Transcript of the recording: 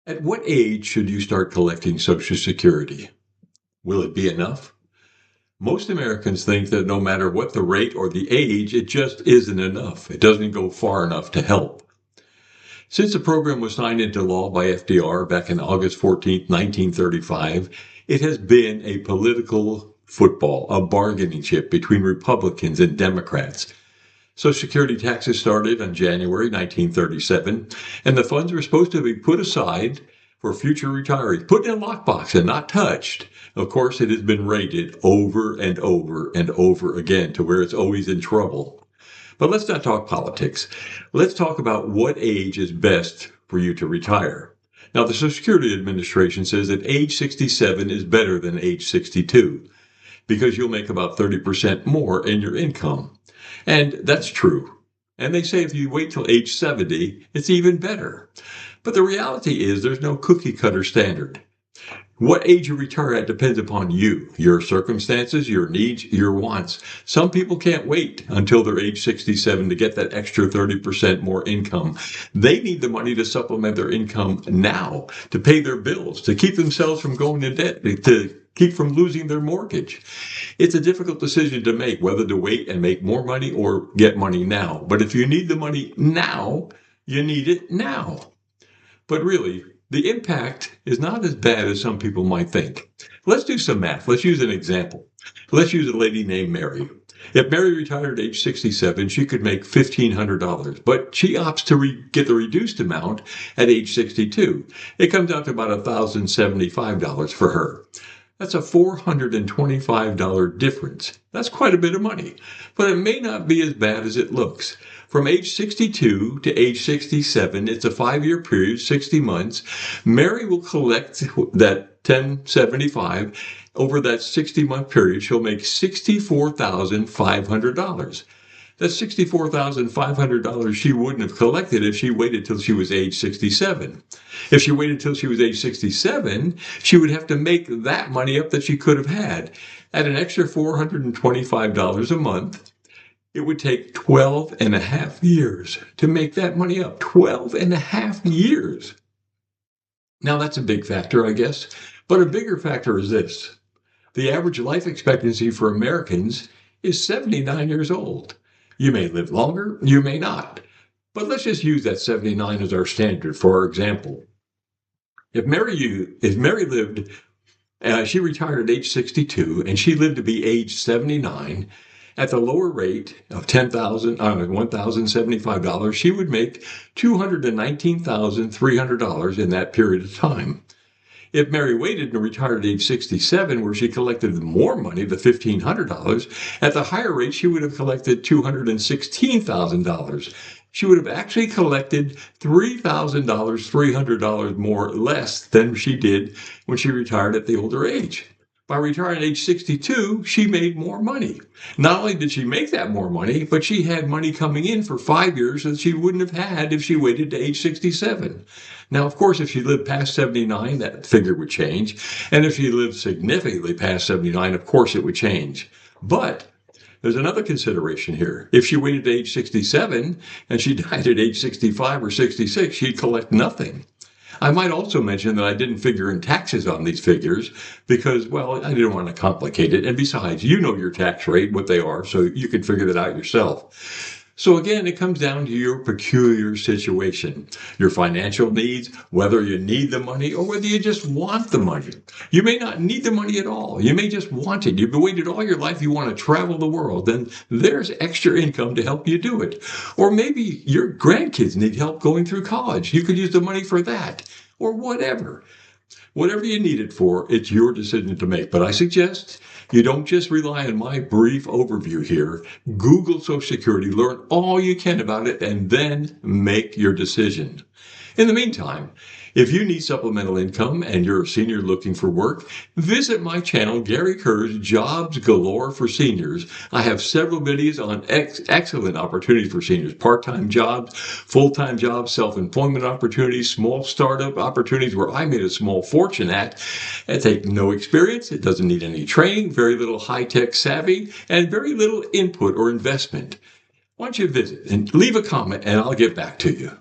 At what age should you start collecting Social Security? Will it be enough? Most Americans think that no matter what the rate or the age, it just isn't enough. It doesn't go far enough to help. Since the program was signed into law by FDR back on August 14th, 1935, it has been a political football, a bargaining chip between Republicans and Democrats. Social Security taxes started on January 1937, and the funds were supposed to be put aside for future retirees, put in a lockbox and not touched. Of course, it has been raided over and over and over again to where it's always in trouble. But let's not talk politics. Let's talk about what age is best for you to retire. Now, the Social Security Administration says that age 67 is better than age 62 because you'll make about 30% more in your income. And that's true. And they say if you wait till age 70, it's even better. But the reality is there's no cookie cutter standard. What age you retire at depends upon you, your circumstances, your needs, your wants. Some people can't wait until they're age 67 to get that extra 30% more income. They need the money to supplement their income now, to pay their bills, to keep themselves from going into debt, to keep from losing their mortgage. It's a difficult decision to make, whether to wait and make more money or get money now. But if you need the money now, you need it now. But really, the impact is not as bad as some people might think. Let's do some math. Let's use an example. Let's use a lady named Mary. If Mary retired at age 67, she could make $1,500, but she opts to get the reduced amount at age 62. It comes out to about $1,075 for her. That's a $425 difference. That's quite a bit of money, but it may not be as bad as it looks. From age 62 to age 67, it's a 5-year period, 60 months. Mary will collect that $1,075 over that 60-month period. She'll make $64,500. That's $64,500 she wouldn't have collected if she waited till she was age 67. If she waited till she was age 67, she would have to make that money up that she could have had. At an extra $425 a month, it would take 12 and a half years to make that money up. 12 and a half years. Now, that's a big factor, I guess. But a bigger factor is this. The average life expectancy for Americans is 79 years old. You may live longer, you may not. But let's just use that 79 as our standard for our example. If Mary lived, she retired at age 62, and she lived to be age 79, at the lower rate of $1,075, she would make $219,300 in that period of time. If Mary waited and retired at age 67, where she collected more money, the $1,500, at the higher rate, she would have collected $216,000. She would have actually collected $3,300 more or less than she did when she retired at the older age. By retiring at age 62, she made more money. Not only did she make that more money, but she had money coming in for 5 years that she wouldn't have had if she waited to age 67. Now, of course, if she lived past 79, that figure would change. And if she lived significantly past 79, of course, it would change. But there's another consideration here. If she waited to age 67 and she died at age 65 or 66, she'd collect nothing. I might also mention that I didn't figure in taxes on these figures because, well, I didn't want to complicate it. And besides, you know your tax rate, what they are, so you can figure that out yourself. So again, it comes down to your peculiar situation, your financial needs, whether you need the money or whether you just want the money. You may not need the money at all. You may just want it. You've waited all your life. You want to travel the world. Then there's extra income to help you do it. Or maybe your grandkids need help going through college. You could use the money for that or whatever. Whatever you need it for, it's your decision to make. But I suggest you don't just rely on my brief overview here. Google Social Security, learn all you can about it, and then make your decision. In the meantime, if you need supplemental income and you're a senior looking for work, visit my channel, Gary Kerr's Jobs Galore for Seniors. I have several videos on excellent opportunities for seniors, part-time jobs, full-time jobs, self-employment opportunities, small startup opportunities where I made a small fortune at. It takes no experience, it doesn't need any training, very little high-tech savvy, and very little input or investment. Why don't you visit and leave a comment and I'll get back to you.